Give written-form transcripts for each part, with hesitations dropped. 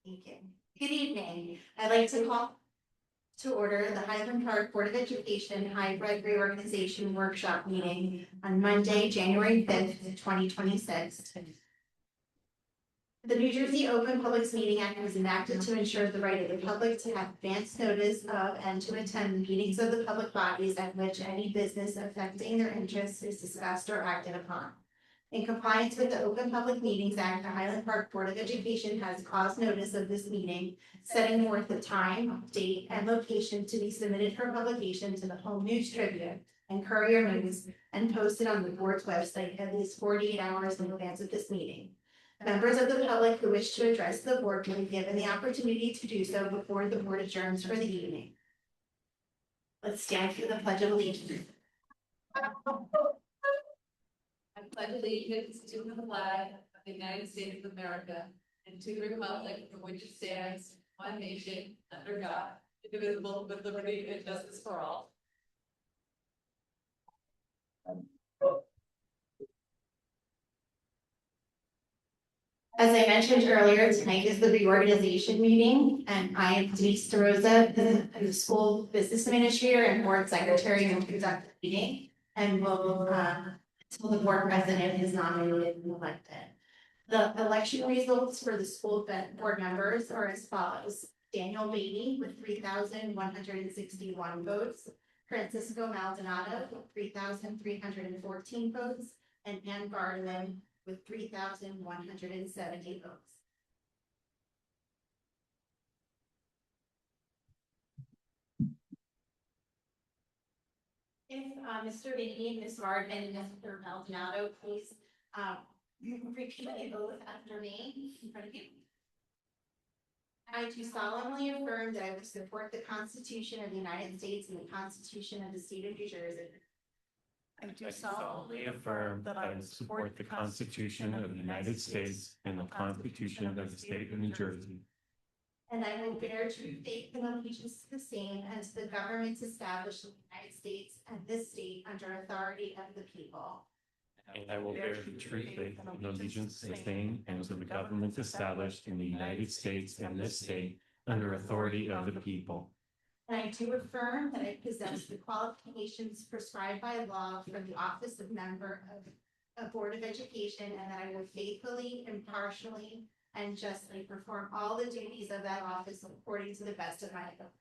Thank you. Good evening. I'd like to call to order the Highland Park Board of Education Hybrid Reorganization Workshop meeting on Monday, January 5th, 2026. The New Jersey Open Public Meeting Act was enacted to ensure the right of the public to have advance notice of and to attend the meetings of the public bodies at which any business affecting their interests is discussed or acted upon. In compliance with the Open Public Meetings Act, the Highland Park Board of Education has caused notice of this meeting, setting forth the time, date, and location to be submitted for publication to the Home News Tribune and Courier News and posted on the board's website at least 48 hours in advance of this meeting. Members of the public who wish to address the board will be given the opportunity to do so before the board adjourns for the evening. Let's stand for the Pledge of Allegiance. I pledge allegiance to the flag of the United States of America and to the republic for which it stands, one nation, under God, indivisible, with liberty and justice for all. As I mentioned earlier, tonight is the reorganization meeting, and I am Denise DeRosa, the school business administrator and board secretary, and will conduct the meeting, and will until the board president is nominated and elected. The election results for the school board members are as follows: Daniel Beatty with 3,161 votes, Francisco Maldonado with 3,314 votes, and Ann Garland with 3,170 votes. If Mr. Beatty, Ms. Varden, and Mr. Maldonado, please repeat the oath after me in front of you. I do solemnly affirm that I will support the Constitution of the United States and the Constitution of the State of New Jersey. I do solemnly affirm that I will support the Constitution of the United States and the Constitution of the State of New Jersey. And I will bear true faith and allegiance to the same and to the governments established in the United States and this state under authority of the people. And I will bear true faith and allegiance to the same and to the governments established in the United States and this state under authority of the people. And I do affirm that I possess the qualifications prescribed by law for the office of member of a Board of Education, and that I will faithfully, impartially, and justly perform all the duties of that office according to the best of my ability.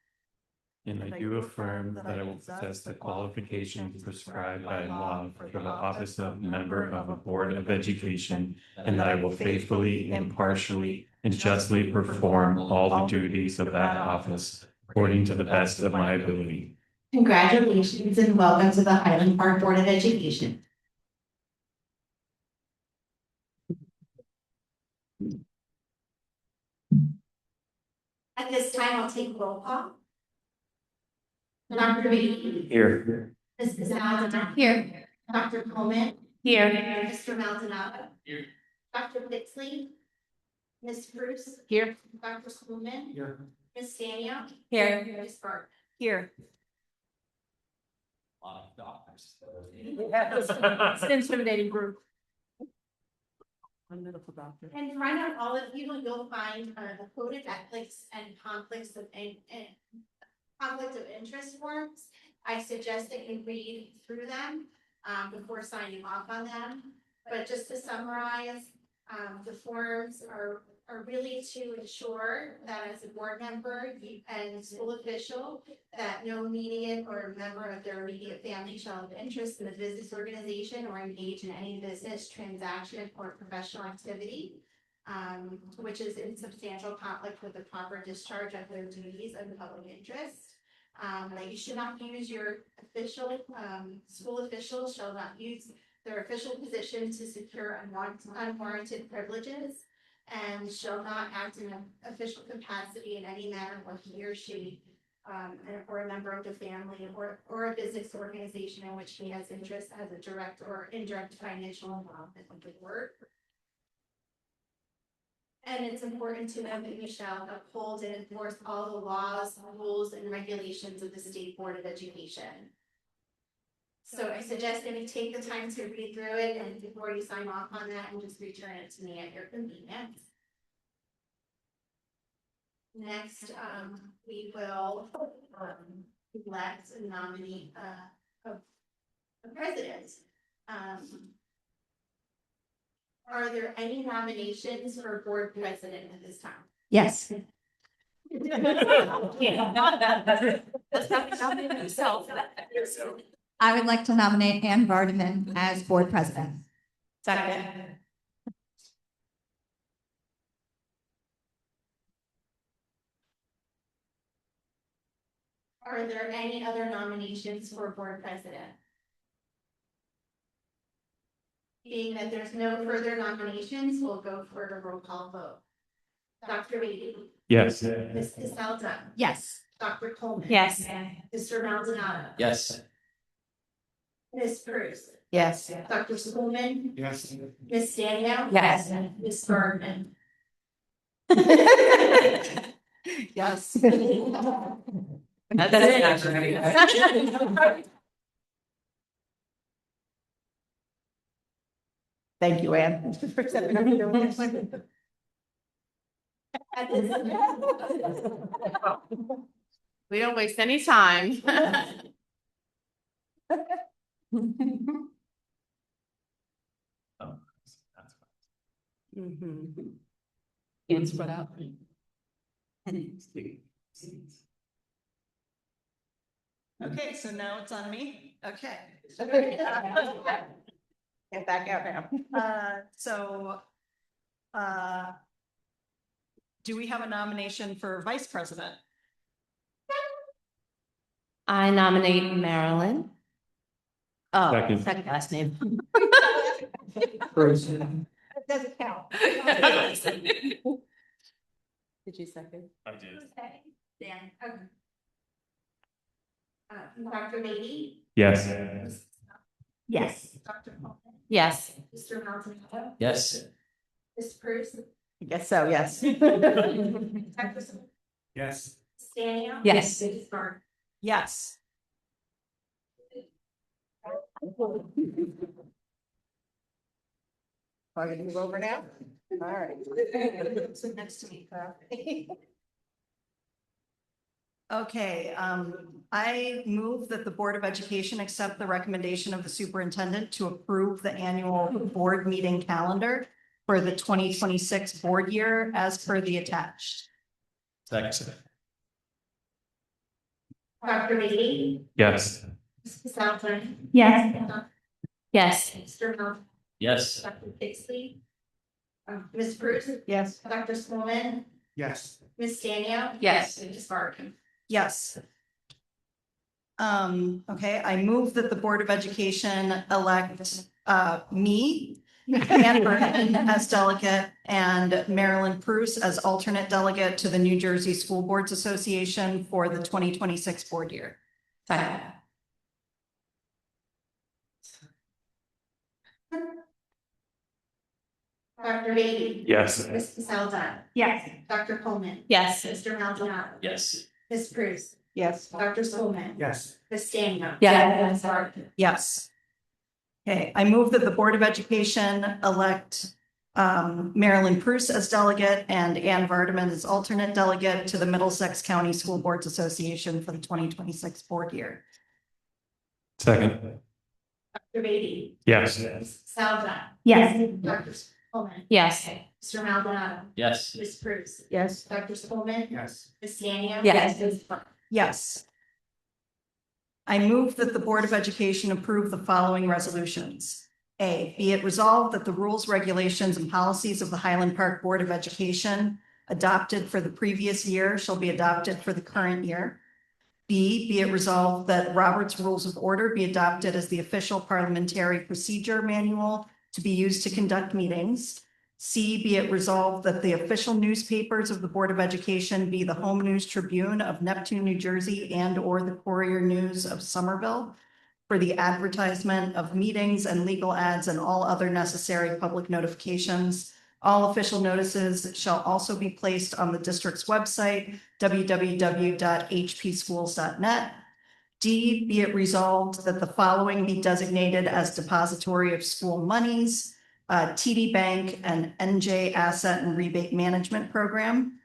And I do affirm that I will possess the qualifications prescribed by law for the office of member of a Board of Education, and that I will faithfully, impartially, and justly perform all the duties of that office according to the best of my ability. Congratulations and welcome to the Highland Park Board of Education. At this time, I'll take roll call. Dr. Beatty. Here. Mrs. Maldonado. Here. Dr. Coleman. Here. Mr. Maldonado. Here. Dr. Pixley. Ms. Bruce. Here. Dr. Schoolman. Here. Ms. Daniel. Here. Ms. Bart. Here. A lot of doctors. It's an intimidating group. One medical doctor. And to find out all of you, you'll find the code of ethics and conflicts of conflict of interest forms. I suggest that you read through them before signing off on them. But just to summarize, the forms are really to ensure that as a board member and school official, that no immediate or member of their immediate family shall have interest in the business organization or engage in any business transaction or professional activity, which is in substantial conflict with the proper discharge of their duties of the public interest. That you should not use your official, school officials shall not use their official position to secure unwarranted privileges, and shall not act in an official capacity in any manner where he or she or a member of the family or a business organization in which he has interest as a direct or indirect financial involvement with the work. And it's important to know that you shall uphold and enforce all the laws, rules, and regulations of the State Board of Education. So I suggest that you take the time to read through it, and before you sign off on that, and just return it to me at your convenience. Next, we will, elect and nominate, a president. Are there any nominations for board president at this time? Yes. I would like to nominate Ann Vardaman as board president. Second. Are there any other nominations for board president? Being that there's no further nominations, we'll go for a roll call vote. Dr. Beatty, Yes. Ms. Caselda, Yes. Dr. Coleman. Yes. Mr. Maldonado. Yes. Ms. Bruce, Yes. Dr. Schoolman, Yes. Ms. Danielle. Yes. Ms. Bergman. Yes. Thank you, Anne. We don't waste any time. Hands spread out. Okay, so now it's on me? Okay. Get back out now. Do we have a nomination for vice president? I nominate Marilyn. Oh, Second. second last name. It doesn't count. Did you second? I did. Okay, Dan. Okay. Dr. Beatty, Yes. Yes. Dr. Coleman, Yes. Mr. Maldonado, Yes. Ms. Bruce, I guess so, yes. Dr. Schoolman, Yes. Ms. Danielle. Yes. Ms. Bergman. Yes. I'm gonna move over now? All right. Sit next to me, Carl. Okay, I move that the Board of Education accept the recommendation of the superintendent to approve the annual board meeting calendar for the 2026 board year as per the attached. Second. Dr. Beatty, Yes. Ms. Caselda. Yes. Yes. Mr. Maldonado, Yes. Dr. Pixley. Ms. Bruce, Yes. Dr. Schoolman, Yes. Ms. Danielle. Yes. Ms. Bergman. Yes. Okay, I move that the Board of Education elect me, Ann Burton as delegate, and Marilyn Pruce as alternate delegate to the New Jersey School Boards Association for the 2026 board year. Second. Dr. Beatty. Yes. Ms. Caselda. Yes. Dr. Coleman. Yes. Mr. Maldonado. Yes. Ms. Bruce. Yes. Dr. Schoolman. Yes. Ms. Danielle. Yeah. Ms. Bergman. Yes. Okay, I move that the Board of Education elect Marilyn Pruce as delegate and Ann Vardaman as alternate delegate to the Middlesex County School Boards Association for the 2026 board year. Second. Dr. Beatty. Yes. Ms. Caselda. Yes. Dr. Coleman. Yes. Mr. Maldonado. Yes. Ms. Bruce. Yes. Dr. Schoolman. Yes. Ms. Danielle. Yes. Ms. Bergman. Yes. I move that the Board of Education approve the following resolutions. A, be it resolved that the rules, regulations, and policies of the Highland Park Board of Education adopted for the previous year shall be adopted for the current year. B, be it resolved that Robert's Rules of Order be adopted as the official parliamentary procedure manual to be used to conduct meetings. C, be it resolved that the official newspapers of the Board of Education be the Home News Tribune of Neptune, New Jersey, and/or the Courier News of Somerville for the advertisement of meetings and legal ads and all other necessary public notifications. All official notices shall also be placed on the district's website, www.hpschools.net. D, be it resolved that the following be designated as depository of school monies: TD Bank and NJ Asset and Rebate Management Program.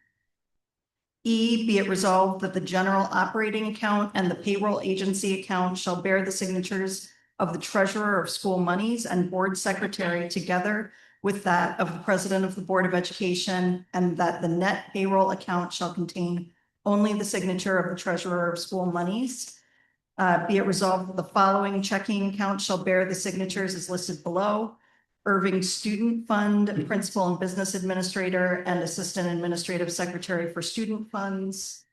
E, be it resolved that the general operating account and the payroll agency account shall bear the signatures of the treasurer of school monies and board secretary together with that of the president of the Board of Education, and that the net payroll account shall contain only the signature of the treasurer of school monies. Be it resolved that the following checking account shall bear the signatures as listed below: Irving Student Fund, Principal and Business Administrator and Assistant Administrative Secretary for Student Funds.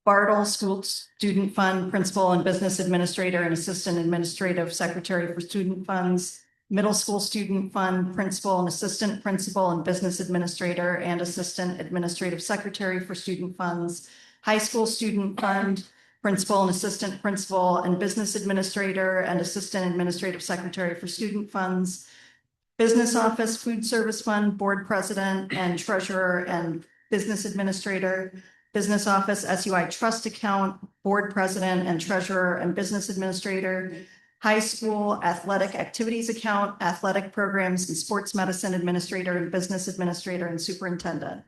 Bartle School Student Fund, Principal and Business Administrator and Assistant Administrative Secretary for Student Funds. Middle School Student Fund, Principal and Assistant Principal and Business Administrator and Assistant Administrative Secretary for Student Funds. High School Student Fund, Principal and Assistant Principal and Business Administrator and Assistant Administrative Secretary for Student Funds. Business Office Food Service Fund, Board President and Treasurer and Business Administrator. Business Office SUI Trust Account, Board President and Treasurer and Business Administrator. High School Athletic Activities Account, Athletic Programs and Sports Medicine Administrator and Business Administrator and Superintendent.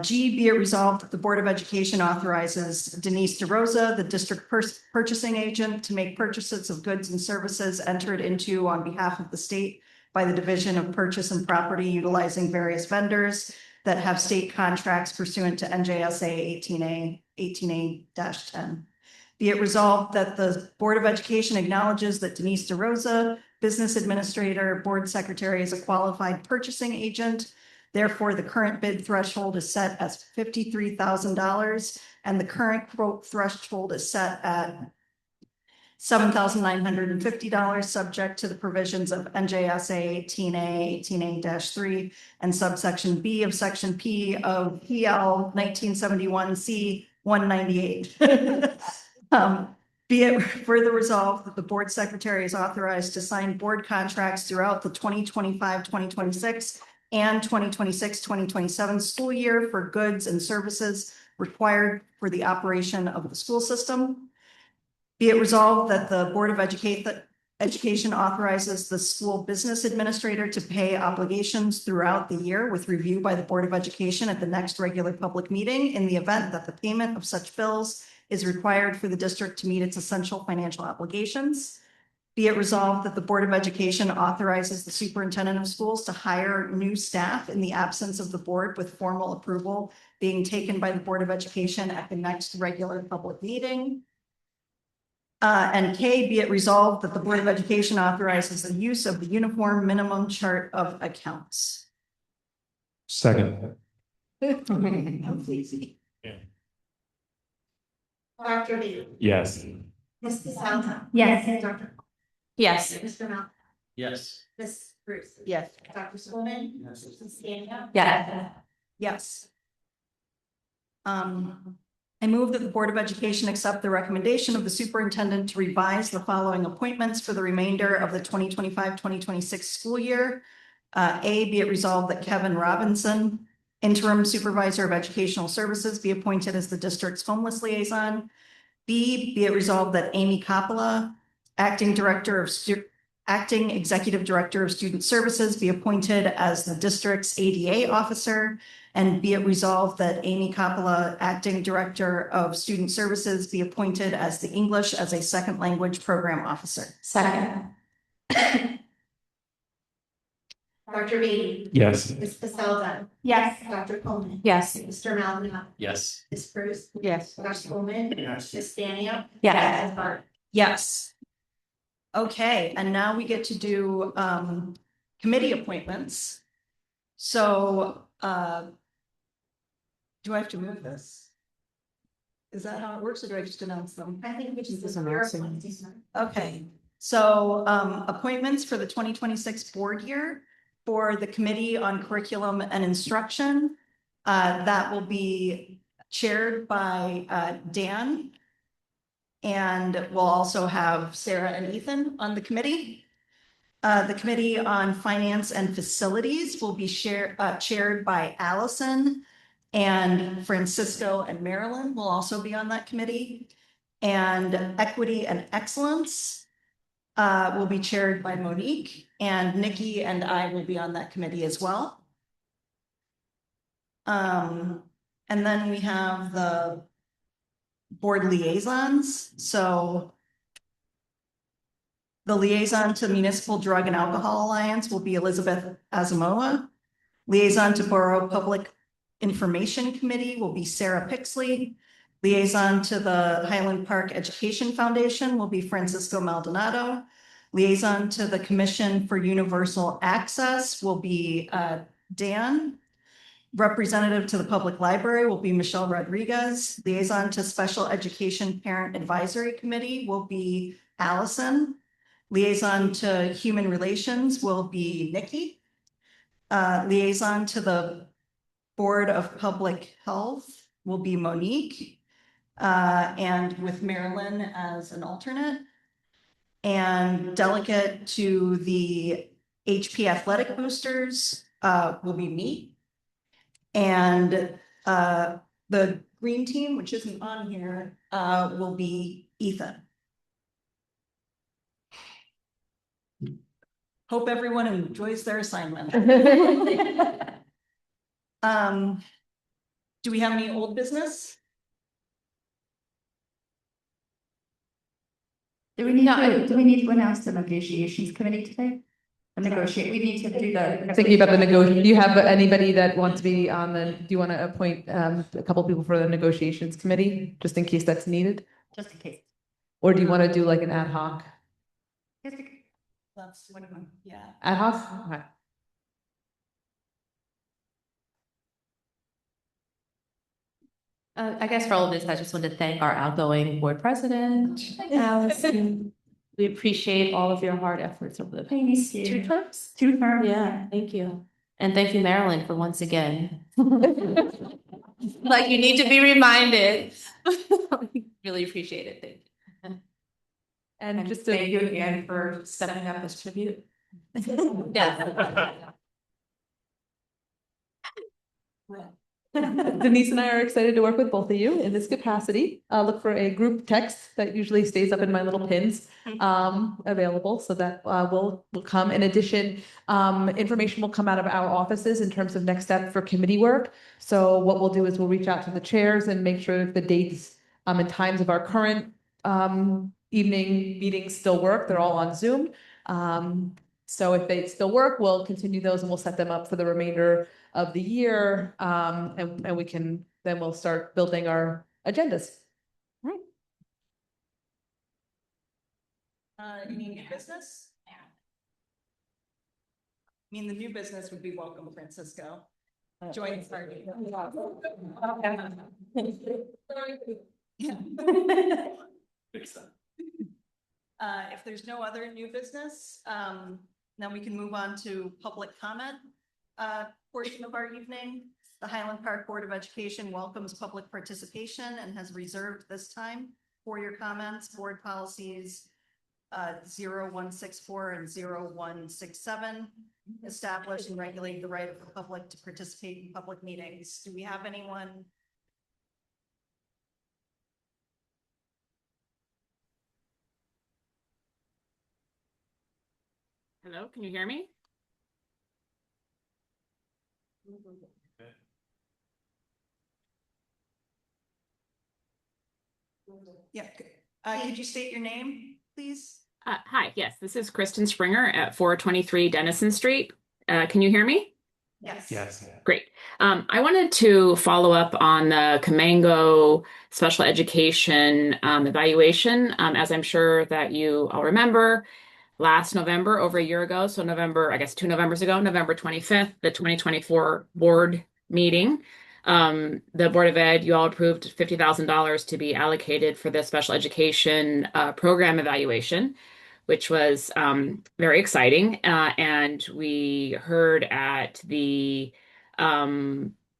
G, be it resolved that the Board of Education authorizes Denise DeRosa, the district purchasing agent, to make purchases of goods and services entered into on behalf of the state by the Division of Purchase and Property utilizing various vendors that have state contracts pursuant to NJSA 18A-10. Be it resolved that the Board of Education acknowledges that Denise DeRosa, Business Administrator, Board Secretary, is a qualified purchasing agent. Therefore, the current bid threshold is set as $53,000 and the current quote threshold is set at $7,950, subject to the provisions of NJSA 18A-3 and subsection B of section P of PL 1971C 198. Be it further resolved that the board secretary is authorized to sign board contracts throughout the 2025-2026 and 2026-2027 school year for goods and services required for the operation of the school system. Be it resolved that the Board of Education authorizes the school business administrator to pay obligations throughout the year with review by the Board of Education at the next regular public meeting in the event that the payment of such bills is required for the district to meet its essential financial obligations. Be it resolved that the Board of Education authorizes the superintendent of schools to hire new staff in the absence of the board, with formal approval being taken by the Board of Education at the next regular public meeting. And K, be it resolved that the Board of Education authorizes the use of the uniform minimum chart of accounts. Second. That was easy. Dr. B. Yes. Ms. Cassell. Yes. Dr. Yes. Mr. Mel. Yes. Ms. Bruce. Yes. Dr. Schoolman. Yes. Ms. Daniel. Yes. Yes. I move that the Board of Education accept the recommendation of the superintendent to revise the following appointments for the remainder of the 2025-2026 school year. A, be it resolved that Kevin Robinson, interim supervisor of educational services, be appointed as the district's homeless liaison. B, be it resolved that Amy Coppola, acting executive director of student services, be appointed as the district's ADA officer. And be it resolved that Amy Coppola, acting director of student services, be appointed as the English as a second language program officer. Second. Dr. B. Yes. Ms. Cassell. Yes. Dr. Coleman. Yes. Mr. Malvina. Yes. Ms. Bruce. Yes. Dr. Schoolman. Yes. Ms. Daniel. Yes. Ms. Bart. Yes. Okay, and now we get to do committee appointments. So do I have to move this? Is that how it works, or do I just announce them? I think we just. Just announcing. Okay, so appointments for the 2026 board year for the Committee on Curriculum and Instruction. That will be chaired by Dan. And we'll also have Sarah and Ethan on the committee. The Committee on Finance and Facilities will be chaired by Allison, and Francisco and Marilyn will also be on that committee. And Equity and Excellence will be chaired by Monique, and Nikki and I will be on that committee as well. And And then we have the board liaisons. So the liaison to Municipal Drug and Alcohol Alliance will be Elizabeth Asamoah. Liaison to Borough Public Information Committee will be Sarah Pixley. Liaison to the Highland Park Education Foundation will be Francisco Maldonado. Liaison to the Commission for Universal Access will be Dan. Representative to the Public Library will be Michelle Rodriguez. Liaison to Special Education Parent Advisory Committee will be Allison. Liaison to Human Relations will be Nikki. Liaison to the Board of Public Health will be Monique. And with Marilyn as an alternate. And delegate to the HP Athletic Boosters will be me. And the green team, which isn't on here, will be Ethan. Hope everyone enjoys their assignment. Do we have any old business? Do we need to announce the negotiations committee today? We need to do the. Thinking about the do you have anybody that wants to be on do you want to appoint a couple people for the negotiations committee, just in case that's needed? Just in case. Or do you want to do like an ad hoc? That's what I'm, yeah. Ad hoc? Okay. I guess for all of this, I just want to thank our outgoing board president, Allison. We appreciate all of your hard efforts over the past 2 terms. 2 terms. Yeah, thank you. And thank you, Marilyn, for once again. Like you need to be reminded. Really appreciate it. Thank you. And just Thank you again for stepping up this tribute. Yeah. Denise and I are excited to work with both of you in this capacity. Look for a group text that usually stays up in my little pins available, so that will come. In addition, information will come out of our offices in terms of next step for committee work. So what we'll do is we'll reach out to the chairs and make sure that the dates and times of our current evening meetings still work. They're all on Zoom. So if they still work, we'll continue those and we'll set them up for the remainder of the year. And we can, then we'll start building our agendas. Any new business? I mean, the new business would be welcome, Francisco. Join the party. If there's no other new business, then we can move on to public comment portion of our evening. The Highland Park Board of Education welcomes public participation and has reserved this time for your comments. Board policies 0164 and 0167 establish and regulate the right of the public to participate in public meetings. Do we have anyone? Hello, can you hear me? Yeah. Could you state your name, please? Hi, yes, this is Kristen Springer at 423 Dennison Street. Can you hear me? Yes. Yes. Great. I wanted to follow up on the Camango special education evaluation. As I'm sure that you all remember, last November, over a year ago, so November, I guess 2 Novembers ago, November 25th, the 2024 board meeting, the Board of Ed, you all approved $50,000 to be allocated for the special education program evaluation, which was very exciting. And we heard at the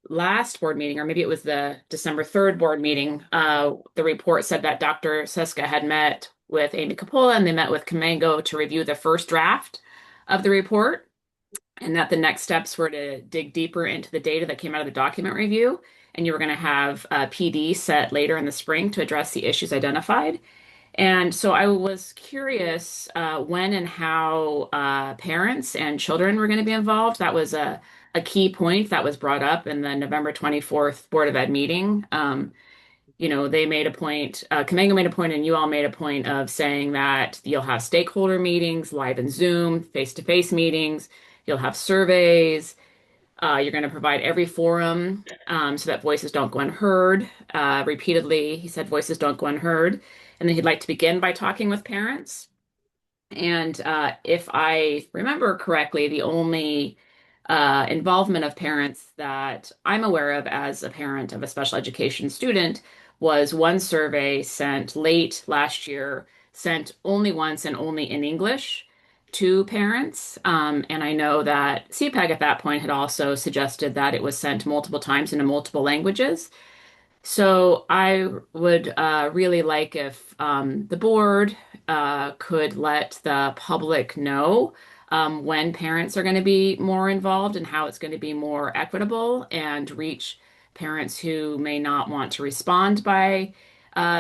last board meeting, or maybe it was the December 3rd board meeting, the report said that Dr. Siska had met with Amy Capola and they met with Camango to review the first draft of the report, and that the next steps were to dig deeper into the data that came out of the document review. And you were going to have a PD set later in the spring to address the issues identified. And so I was curious when and how parents and children were going to be involved. That was a a key point that was brought up in the November 24th Board of Ed meeting. They made a point, Kamengo made a point, and you all made a point of saying that you'll have stakeholder meetings, live in Zoom, face-to-face meetings, you'll have surveys, you're going to provide every forum so that voices don't go unheard. Repeatedly, he said voices don't go unheard. And then he'd like to begin by talking with parents. And if I remember correctly, the only involvement of parents that I'm aware of as a parent of a special education student was one survey sent late last year, sent only once and only in English to parents. And I know that CPEG at that point had also suggested that it was sent multiple times into multiple languages. So I would really like if the board could let the public know when parents are going to be more involved and how it's going to be more equitable and reach parents who may not want to respond by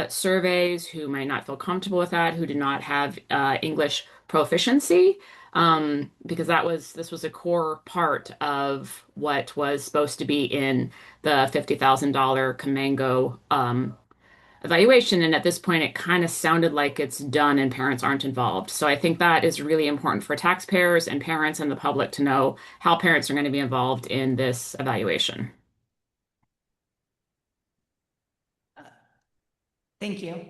surveys, who may not feel comfortable with that, who do not have English proficiency. Because this was a core part of what was supposed to be in the $50,000 Kamengo evaluation. And at this point, it kind of sounded like it's done and parents aren't involved. So I think that is really important for taxpayers and parents and the public to know how parents are going to be involved in this evaluation. Thank you.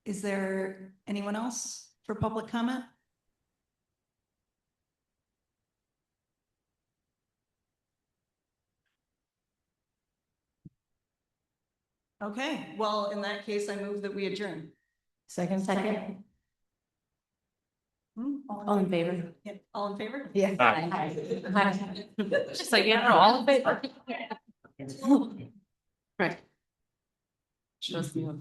Is there anyone else for public comment? Okay, well, in that case, I move that we adjourn. Second. All in favor? Yep, all in favor? Yeah. Just like, all in favor. Right. Shows me what